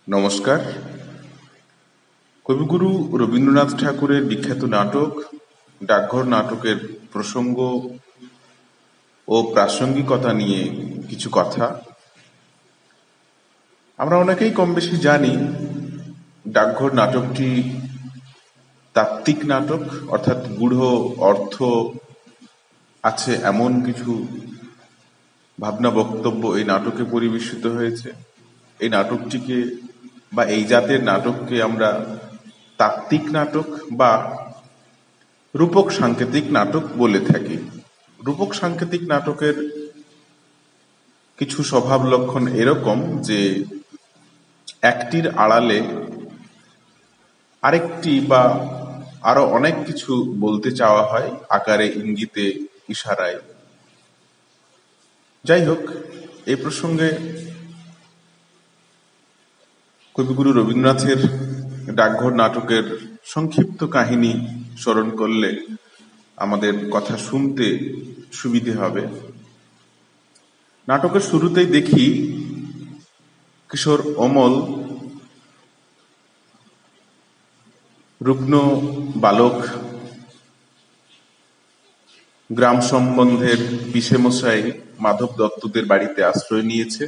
নমস্কার। কবিগুরু রবীন্দ্রনাথ ঠাকুরের বিখ্যাত নাটক ডাকঘর নাটকের প্রসঙ্গ ও প্রাসঙ্গিকতা নিয়ে কিছু কথা। আমরা অনেকেই কম বেশি জানি ডাকঘর নাটকটি তাত্ত্বিক নাটক, অর্থাৎ গূঢ় অর্থ আছে এমন কিছু ভাবনা বক্তব্য এই নাটকে পরিবেশিত হয়েছে। এই নাটকটিকে বা এই জাতের নাটককে আমরা তাত্ত্বিক নাটক বা রূপক সাংকেতিক নাটক বলে থাকি। রূপক সাংকেতিক নাটকের কিছু স্বভাব লক্ষণ এরকম যে একটির আড়ালে আরেকটি বা আরো অনেক কিছু বলতে চাওয়া হয় আকারে, ইঙ্গিতে, ইশারায়। যাই হোক, এই প্রসঙ্গে কবিগুরু রবীন্দ্রনাথের ডাকঘর নাটকের সংক্ষিপ্ত কাহিনী স্মরণ করলে আমাদের কথা শুনতে সুবিধে হবে। নাটকের শুরুতেই দেখি কিশোর অমল রুগ্ন বালক গ্রাম সম্বন্ধের পিসেমশাই মাধব দত্তদের বাড়িতে আশ্রয় নিয়েছে।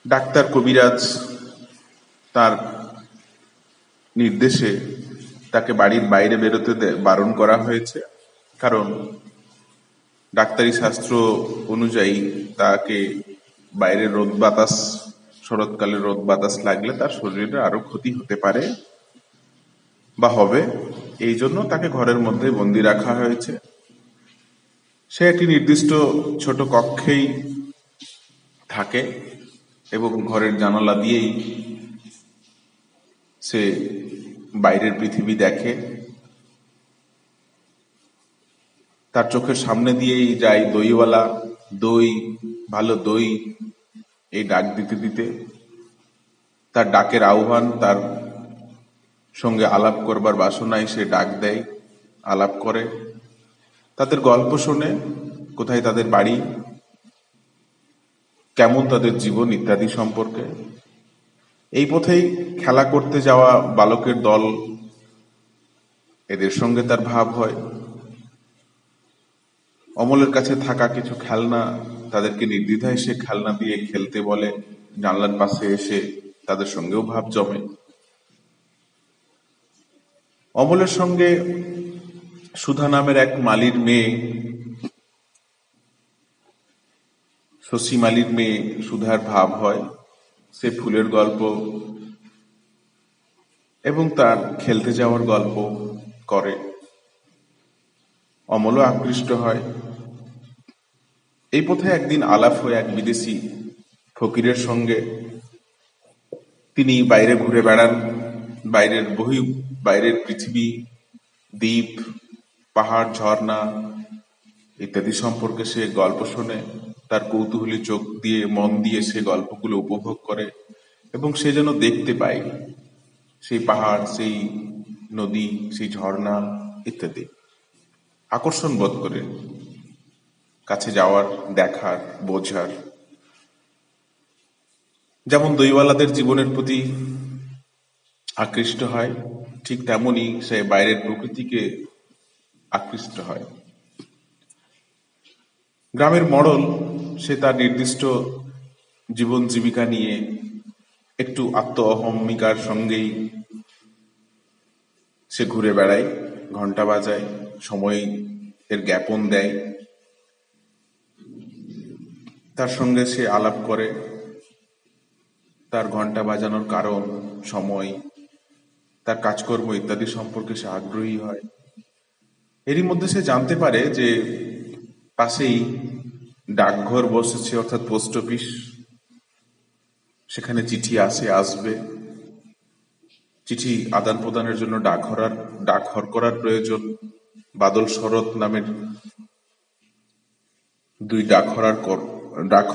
ডাক্তার কবিরাজ তার নির্দেশে তাকে বাড়ির বাইরে বেরোতে বারণ করা হয়েছে, কারণ ডাক্তারি শাস্ত্র অনুযায়ী তাকে বাইরে রোদ বাতাস, শরৎকালে রোদ বাতাস লাগলে তার শরীরে আরো ক্ষতি হতে পারে বা হবে। এই জন্য তাকে ঘরের মধ্যে বন্দি রাখা হয়েছে। সে একটি নির্দিষ্ট ছোট কক্ষেই থাকে এবং ঘরের জানালা দিয়েই সে বাইরের পৃথিবী দেখে। তার চোখের সামনে দিয়েই যায় দইওয়ালা, দই, ভালো দই, এই ডাক দিতে দিতে। তার ডাকের আহ্বান, তার সঙ্গে আলাপ করবার বাসনায় সে ডাক দেয়, আলাপ করে, তাদের গল্প শোনে, কোথায় তাদের বাড়ি, কেমন তাদের জীবন ইত্যাদি সম্পর্কে। এই পথেই খেলা করতে যাওয়া বালকের দল, এদের সঙ্গে তার ভাব হয়। অমলের কাছে থাকা কিছু খেলনা তাদেরকে নির্দ্বিধায় সে খেলনা দিয়ে খেলতে বলে, জানলার পাশে এসে তাদের সঙ্গেও ভাব জমে। অমলের সঙ্গে সুধা নামের এক মালির মেয়ে, শশী মালির মেয়ে সুধার ভাব হয়। সে ফুলের গল্প এবং তার খেলতে যাওয়ার গল্প করে। অমলও আকৃষ্ট হয়। এই পথে একদিন আলাপ হয় এক বিদেশি ফকিরের সঙ্গে। তিনি বাইরে ঘুরে বেড়ান, বাইরের পৃথিবী, দ্বীপ, পাহাড়, ঝর্ণা ইত্যাদি সম্পর্কে সে গল্প শোনে। তার কৌতূহলী চোখ দিয়ে, মন দিয়ে সে গল্পগুলো উপভোগ করে এবং সে যেন দেখতে পায় সেই পাহাড়, সেই নদী, সেই ঝর্ণা ইত্যাদি। আকর্ষণ বোধ করে কাছে যাওয়ার, দেখার, বোঝার। যেমন দইওয়ালাদের জীবনের প্রতি আকৃষ্ট হয়, ঠিক তেমনি সে বাইরের প্রকৃতিকে আকৃষ্ট হয়। গ্রামের মডল, সে তার নির্দিষ্ট জীবন জীবিকা নিয়ে একটু আত্ম অহমিকার সঙ্গেই সে ঘুরে বেড়ায়, ঘন্টা বাজায়, সময় এর জ্ঞাপন দেয়। তার সঙ্গে সে আলাপ করে, তার ঘন্টা বাজানোর কারণ, সময়, তার কাজকর্ম ইত্যাদি সম্পর্কে সে আগ্রহী হয়। এরই মধ্যে সে জানতে পারে যে পাশেই ডাকঘর বসেছে, অর্থাৎ পোস্ট অফিস। সেখানে চিঠি আসবে। চিঠি আদান প্রদানের জন্য ডাক হরকরার প্রয়োজন। বাদল শরৎ নামের দুই ডাক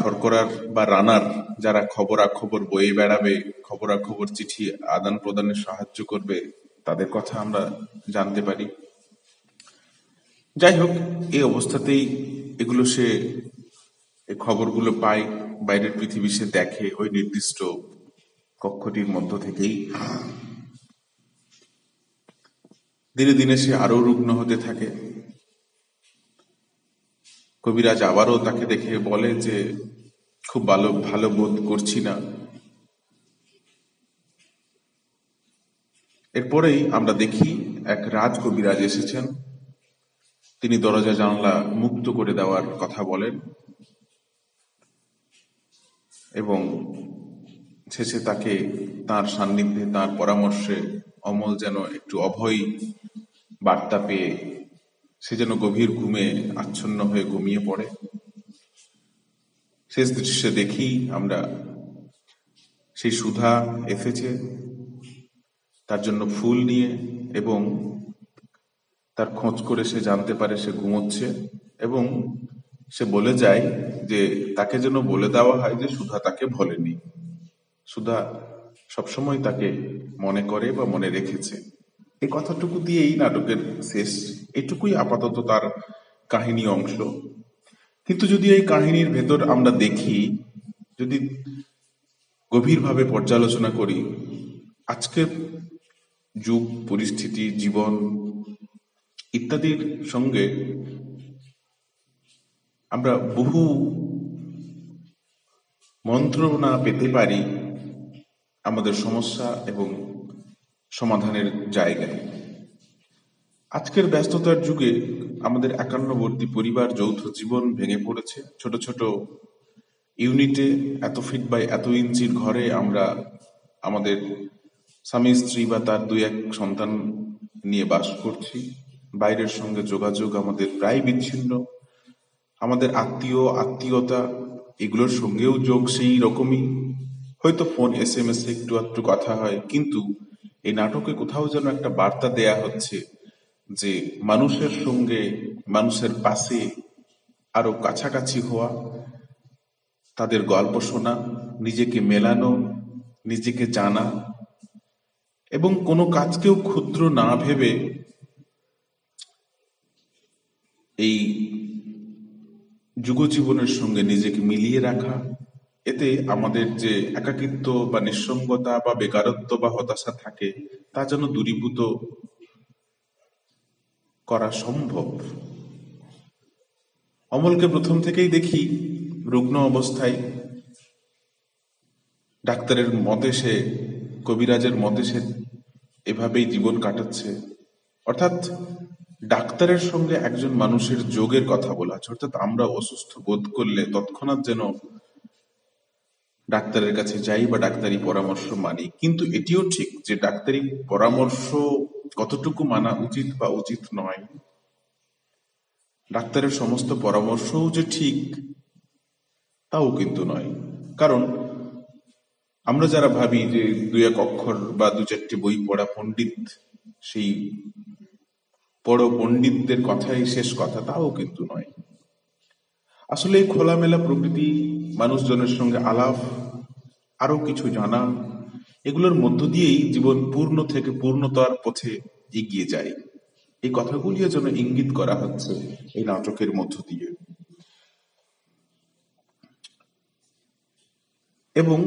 হরকরার বা রানার, যারা খবরাখবর বয়ে বেড়াবে, খবরাখবর চিঠি আদান প্রদানে সাহায্য করবে, তাদের কথা আমরা জানতে পারি। যাই হোক, এই অবস্থাতেই এগুলো সে এই খবরগুলো পায়। বাইরের পৃথিবী সে দেখে ওই নির্দিষ্ট কক্ষটির মধ্য থেকেই। দিনে দিনে সে আরো রুগ্ন হতে থাকে। কবিরাজ আবারও তাকে দেখে বলে যে খুব ভালো ভালো বোধ করছি না। এরপরেই আমরা দেখি এক রাজ কবিরাজ এসেছেন। তিনি দরজা জানলা মুক্ত করে দেওয়ার কথা বলেন এবং শেষে তাকে তার সান্নিধ্যে, তার পরামর্শে অমল যেন একটু অভয় বার্তা পেয়ে সে যেন গভীর ঘুমে আচ্ছন্ন হয়ে ঘুমিয়ে পড়ে। শেষ দৃশ্যে দেখি আমরা সেই সুধা এসেছে তার জন্য ফুল নিয়ে এবং তার খোঁজ করে সে জানতে পারে সে ঘুমোচ্ছে এবং সে বলে যায় যে তাকে যেন বলে দেওয়া হয় যে সুধা তাকে ভোলেনি, সুধা সবসময় তাকে মনে করে বা মনে রেখেছে। এই কথাটুকু দিয়েই নাটকের শেষ। এটুকুই আপাতত তার কাহিনী অংশ। কিন্তু যদি এই কাহিনীর ভেতর আমরা দেখি, যদি গভীরভাবে পর্যালোচনা করি, আজকের যুগ, পরিস্থিতি, জীবন ইত্যাদির সঙ্গে আমরা বহু মন্ত্রণা পেতে পারি আমাদের সমস্যা এবং সমাধানের জায়গায়। আজকের ব্যস্ততার যুগে আমাদের একান্নবর্তী পরিবার, যৌথ জীবন ভেঙে পড়েছে। ছোট ছোট ইউনিটে, এত ফিট বাই এত ইঞ্চির ঘরে আমরা আমাদের স্বামী স্ত্রী বা তার দুই এক সন্তান নিয়ে বাস করছি। বাইরের সঙ্গে যোগাযোগ আমাদের প্রায় বিচ্ছিন্ন। আমাদের আত্মীয়তা এগুলোর সঙ্গেও যোগ সেই রকমই। হয়তো ফোন SMS একটু একটু কথা হয়, কিন্তু এই নাটকে কোথাও যেন একটা বার্তা দেয়া হচ্ছে যে মানুষের সঙ্গে, মানুষের পাশে আরো কাছাকাছি হওয়া, তাদের গল্প শোনা, নিজেকে মেলানো, নিজেকে জানা এবং কোনো কাজকেও ক্ষুদ্র না ভেবে এই যুগজীবনের সঙ্গে নিজেকে মিলিয়ে রাখা। এতে আমাদের যে একাকিত্ব বা নিঃসঙ্গতা বা বেকারত্ব বা হতাশা থাকে তা যেন দূরীভূত করা সম্ভব। অমলকে প্রথম থেকেই দেখি রুগ্ন অবস্থায়। ডাক্তারের মতে সে, কবিরাজের মতে সে এভাবেই জীবন কাটাচ্ছে। অর্থাৎ ডাক্তারের সঙ্গে একজন মানুষের যোগের কথা বলা আছে। অর্থাৎ আমরা অসুস্থ বোধ করলে তৎক্ষণাৎ যেন ডাক্তারের কাছে যাই বা ডাক্তারি পরামর্শ মানি। কিন্তু এটিও ঠিক যে ডাক্তারি পরামর্শ কতটুকু মানা উচিত বা উচিত নয়, ডাক্তারের সমস্ত পরামর্শও যে ঠিক তাও কিন্তু নয়। কারণ আমরা যারা ভাবি যে দুই এক অক্ষর বা দু চারটি বই পড়া পণ্ডিত, সেই বড় পণ্ডিতদের কথাই শেষ কথা, তাও কিন্তু নয়। আসলে এই খোলামেলা প্রকৃতি, মানুষজনের সঙ্গে আলাপ, আরো কিছু জানা, এগুলোর মধ্য দিয়েই জীবন পূর্ণ থেকে পূর্ণতার পথে এগিয়ে যায়। এই কথাগুলিও যেন ইঙ্গিত করা হচ্ছে এই নাটকের মধ্য দিয়ে। এবং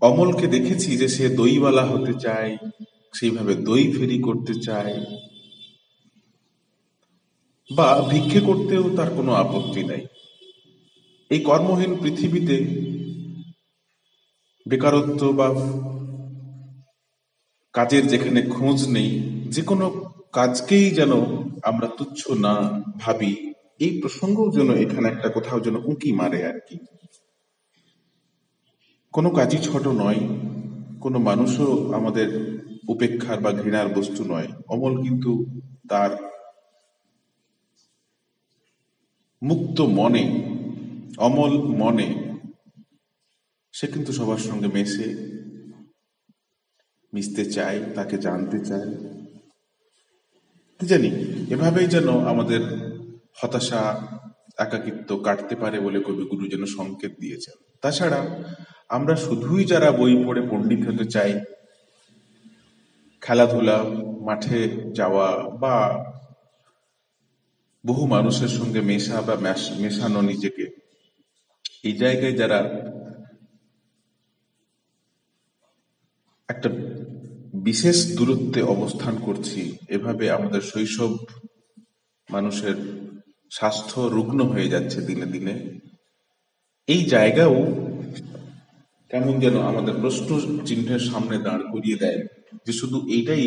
অমলকে দেখেছি যে সে দইওয়ালা হতে চায়, সেইভাবে দই ফেরি করতে চায়, বা ভিক্ষে করতেও তার কোনো আপত্তি নাই। এই কর্মহীন পৃথিবীতে বেকারত্ব বা কাজের যেখানে খোঁজ নেই, যে কোনো কাজকেই যেন আমরা তুচ্ছ না ভাবি, এই প্রসঙ্গও যেন এখানে একটা কোথাও যেন উঁকি মারে আর কি। কোনো কাজই ছোট নয়, কোনো মানুষও আমাদের উপেক্ষার বা ঘৃণার বস্তু নয়। অমল কিন্তু তার মুক্ত মনে, অমল মনে সে কিন্তু সবার সঙ্গে মিশতে চায়, তাকে জানতে চায়। কি জানি, এভাবেই যেন আমাদের হতাশা, একাকিত্ব কাটতে পারে বলে কবিগুরু যেন সংকেত দিয়েছেন। তাছাড়া আমরা শুধুই যারা বই পড়ে পণ্ডিত হতে চাই, খেলাধুলা, মাঠে যাওয়া বা বহু মানুষের সঙ্গে মেশা বা মেশানো নিজেকে, এই জায়গায় যারা একটা বিশেষ দূরত্বে অবস্থান করছি, এভাবে আমাদের শৈশব মানুষের স্বাস্থ্য রুগ্ন হয়ে যাচ্ছে দিনে দিনে, এই জায়গাও কেমন যেন আমাদের প্রশ্ন চিহ্নের সামনে দাঁড় করিয়ে দেয় যে শুধু এইটাই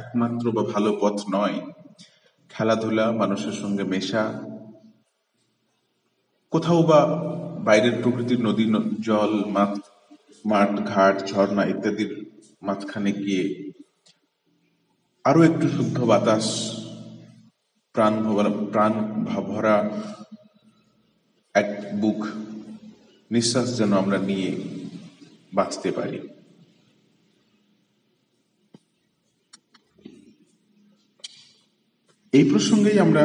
একমাত্র বা ভালো পথ নয়। খেলাধুলা, মানুষের সঙ্গে মেশা, কোথাও বা বাইরের প্রকৃতির নদী জল, মাঠ ঘাট, ঝর্ণা ইত্যাদির মাঝখানে গিয়ে আরো একটু শুদ্ধ বাতাস, প্রাণ ভরা এক বুক নিঃশ্বাস যেন আমরা নিয়ে বাঁচতে পারি। এই প্রসঙ্গেই আমরা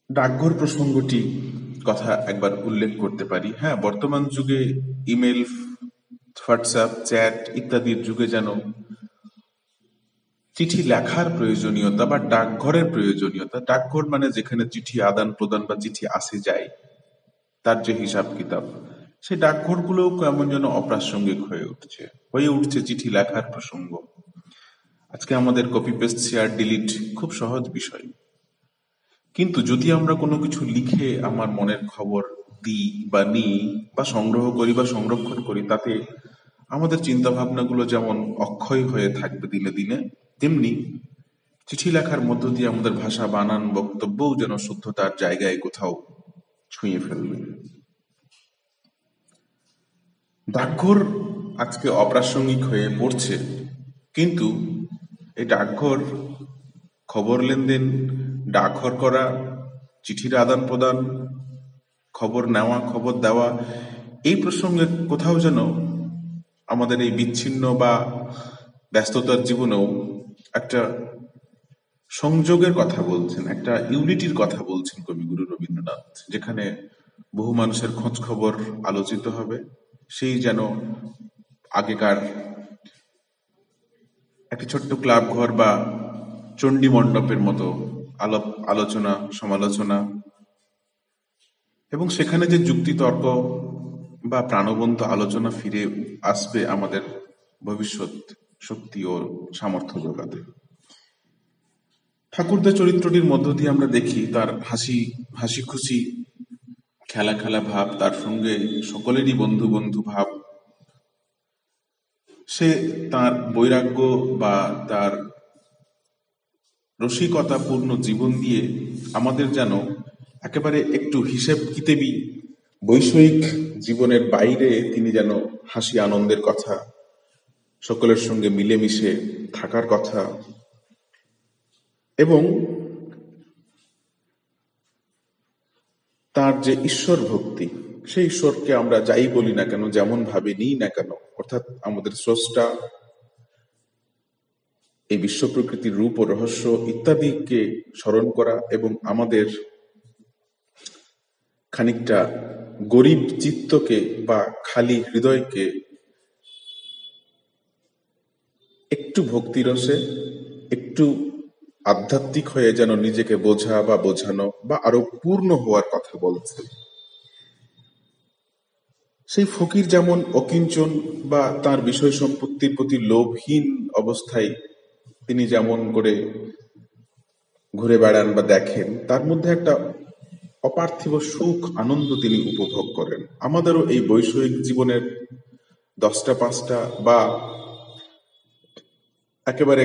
ডাকঘর প্রসঙ্গটি কথা একবার উল্লেখ করতে পারি। হ্যাঁ, বর্তমান যুগে ইমেল, হোয়াটসঅ্যাপ, চ্যাট ইত্যাদির যুগে যেন চিঠি লেখার প্রয়োজনীয়তা বা ডাকঘরের প্রয়োজনীয়তা, ডাকঘর মানে যেখানে চিঠি আদান প্রদান বা চিঠি আসে যায় তার যে হিসাব কিতাব, সেই ডাকঘরগুলোও কেমন যেন অপ্রাসঙ্গিক হয়ে উঠছে চিঠি লেখার প্রসঙ্গ। আজকে আমাদের কপি পেস্ট শেয়ার ডিলিট খুব সহজ বিষয়, কিন্তু যদি আমরা কোনো কিছু লিখে আমার মনের খবর দিই বা নিই বা সংগ্রহ করি বা সংরক্ষণ করি, তাতে আমাদের চিন্তা ভাবনাগুলো যেমন অক্ষয় হয়ে থাকবে দিনে দিনে, তেমনি চিঠি লেখার মধ্য দিয়ে আমাদের ভাষা, বানান, বক্তব্যও যেন শুদ্ধতার জায়গায় কোথাও ছুঁয়ে ফেলবে। ডাকঘর আজকে অপ্রাসঙ্গিক হয়ে পড়ছে, কিন্তু এই ডাকঘর, খবর লেনদেন, ডাকঘর করা, চিঠির আদান প্রদান, খবর নেওয়া, খবর দেওয়া, এই প্রসঙ্গে কোথাও যেন আমাদের এই বিচ্ছিন্ন বা ব্যস্ততার জীবনেও একটা সংযোগের কথা বলছেন, একটা ইউনিটির কথা বলছেন কবিগুরু রবীন্দ্রনাথ, যেখানে বহু মানুষের খোঁজ খবর আলোচিত হবে। সেই যেন আগেকার একটি ছোট্ট ক্লাব ঘর বা চণ্ডী মণ্ডপের মতো আলোচনা, সমালোচনা, এবং সেখানে যে যুক্তিতর্ক বা প্রাণবন্ত আলোচনা ফিরে আসবে আমাদের ভবিষ্যৎ শক্তি ও সামর্থ্য যোগাতে। ঠাকুরদা চরিত্রটির মধ্য দিয়ে আমরা দেখি তার হাসি খুশি খেলা খেলা ভাব, তার সঙ্গে সকলেরই বন্ধু বন্ধু ভাব। সে তার বৈরাগ্য বা তার রসিকতাপূর্ণ জীবন দিয়ে আমাদের যেন একেবারে একটু হিসেব কিতেবি বৈষয়িক জীবনের বাইরে তিনি যেন হাসি আনন্দের কথা, সকলের সঙ্গে মিলেমিশে থাকার কথা, এবং তার যে ঈশ্বর ভক্তি, সেই ঈশ্বরকে আমরা যাই বলি না কেন, যেমন ভাবে নিই না কেন, অর্থাৎ আমাদের স্রষ্টা, এই বিশ্ব প্রকৃতির রূপ ও রহস্য ইত্যাদিকে স্মরণ করা এবং আমাদের খানিকটা গরিব চিত্তকে বা খালি হৃদয়কে একটু ভক্তিরসে, একটু আধ্যাত্মিক হয়ে যেন নিজেকে বোঝা বা বোঝানো বা আরো পূর্ণ হওয়ার কথা বলছে। সেই ফকির যেমন অকিঞ্চন বা তার বিষয় সম্পত্তির প্রতি লোভহীন অবস্থায় তিনি যেমন করে ঘুরে বেড়ান বা দেখেন, তার মধ্যে একটা অপার্থিব সুখ, আনন্দ তিনি উপভোগ করেন। আমাদেরও এই বৈষয়িক জীবনের 10টা 5টা বা একেবারে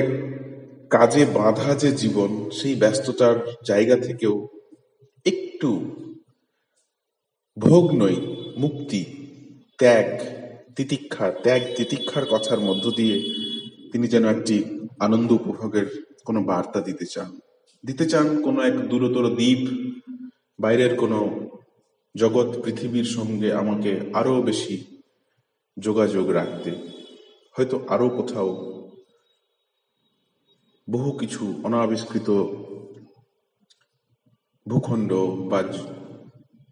কাজে বাঁধা যে জীবন, সেই ব্যস্ততার জায়গা থেকেও একটু ভোগ নই, মুক্তি, ত্যাগ তিতিক্ষার কথার মধ্য দিয়ে তিনি যেন একটি আনন্দ উপভোগের কোনো বার্তা দিতে চান কোনো এক দূরতর দ্বীপ, বাইরের কোনো জগৎ পৃথিবীর সঙ্গে আমাকে আরো বেশি যোগাযোগ রাখতে, হয়তো আরো কোথাও বহু কিছু অনাবিষ্কৃত ভূখণ্ড বা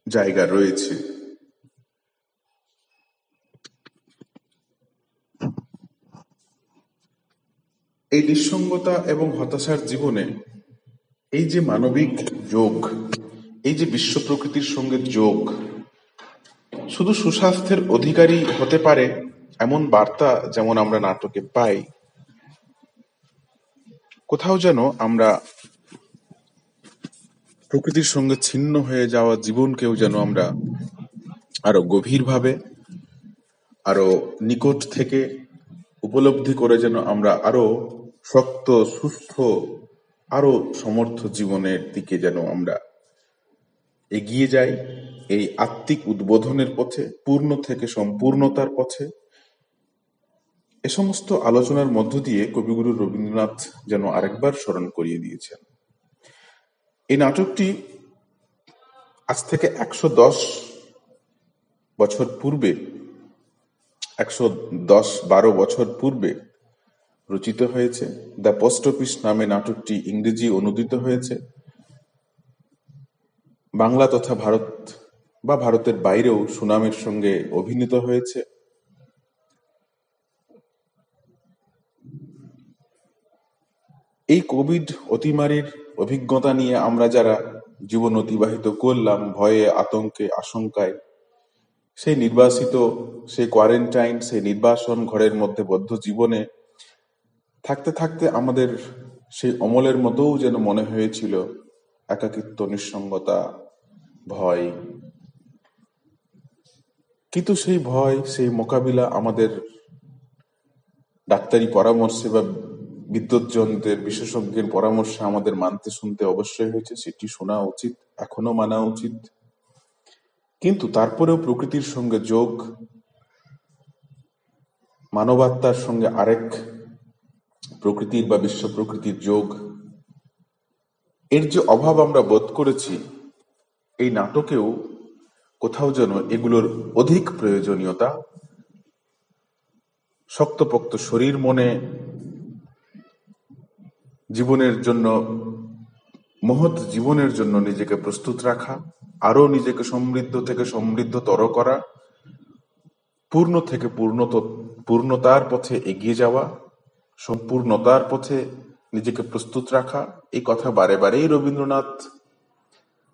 জায়গা রয়েছে। এই নিঃসঙ্গতা এবং হতাশার জীবনে এই যে মানবিক যোগ, এই যে বিশ্ব প্রকৃতির সঙ্গে যোগ, শুধু সুস্বাস্থ্যের অধিকারী হতে পারে এমন বার্তা যেমন আমরা নাটকে পাই, কোথাও যেন আমরা প্রকৃতির সঙ্গে ছিন্ন হয়ে যাওয়া জীবনকেও যেন আমরা আরো গভীরভাবে, আরো নিকট থেকে উপলব্ধি করে যেন আমরা আরো শক্ত, সুস্থ, আরো সমর্থ জীবনের দিকে যেন আমরা এগিয়ে যাই, এই আত্মিক উদ্বোধনের পথে, পূর্ণ থেকে সম্পূর্ণতার পথে। এ সমস্ত আলোচনার মধ্য দিয়ে কবিগুরু রবীন্দ্রনাথ যেন আরেকবার স্মরণ করিয়ে দিয়েছেন। এই নাটকটি আজ থেকে 110 বছর পূর্বে, 112 বছর পূর্বে রচিত হয়েছে। দ্য পোস্ট অফিস নামে নাটকটি ইংরেজি অনুদিত হয়েছে। বাংলা তথা ভারত বা ভারতের বাইরেও সুনামের সঙ্গে অভিনীত হয়েছে। এই কোভিড অতিমারির অভিজ্ঞতা নিয়ে আমরা যারা জীবন অতিবাহিত করলাম ভয়ে, আতঙ্কে, আশঙ্কায়, সেই নির্বাসিত, সেই কোয়ারেন্টাইন, সেই নির্বাসন ঘরের মধ্যে বদ্ধ জীবনে থাকতে থাকতে আমাদের সেই অমলের মতোও যেন মনে হয়েছিল একাকিত্ব, নিঃসঙ্গতা, ভয়। কিন্তু সেই ভয়, সেই মোকাবিলা আমাদের ডাক্তারি পরামর্শে বা বিদ্যুৎজনদের, বিশেষজ্ঞের পরামর্শে আমাদের মানতে শুনতে অবশ্যই হয়েছে। সেটি শোনা উচিত, এখনো মানা উচিত। কিন্তু তারপরেও প্রকৃতির সঙ্গে যোগ, মানবাত্মার সঙ্গে আরেক প্রকৃতির বা বিশ্ব প্রকৃতির যোগ, এর যে অভাব আমরা বোধ করেছি, এই নাটকেও কোথাও যেন এগুলোর অধিক প্রয়োজনীয়তা, শক্তপোক্ত শরীর মনে জীবনের জন্য, মহৎ জীবনের জন্য নিজেকে প্রস্তুত রাখা, আরো নিজেকে সমৃদ্ধ থেকে সমৃদ্ধতর করা, পূর্ণ থেকে পূর্ণতার পথে এগিয়ে যাওয়া, সম্পূর্ণতার পথে নিজেকে প্রস্তুত রাখা, এই কথা বারে বারেই রবীন্দ্রনাথ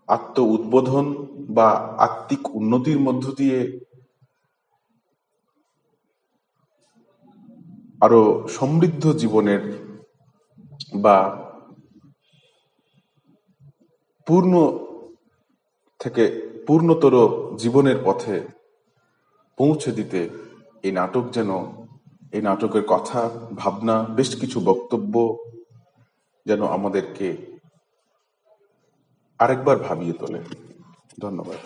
আত্ম উদ্বোধন বা আত্মিক উন্নতির মধ্য দিয়ে আরো সমৃদ্ধ জীবনের বা পূর্ণ থেকে পূর্ণতর জীবনের পথে পৌঁছে দিতে এই নাটক যেন, এই নাটকের কথা, ভাবনা, বেশ কিছু বক্তব্য যেন আমাদেরকে আরেকবার ভাবিয়ে তোলে। ধন্যবাদ।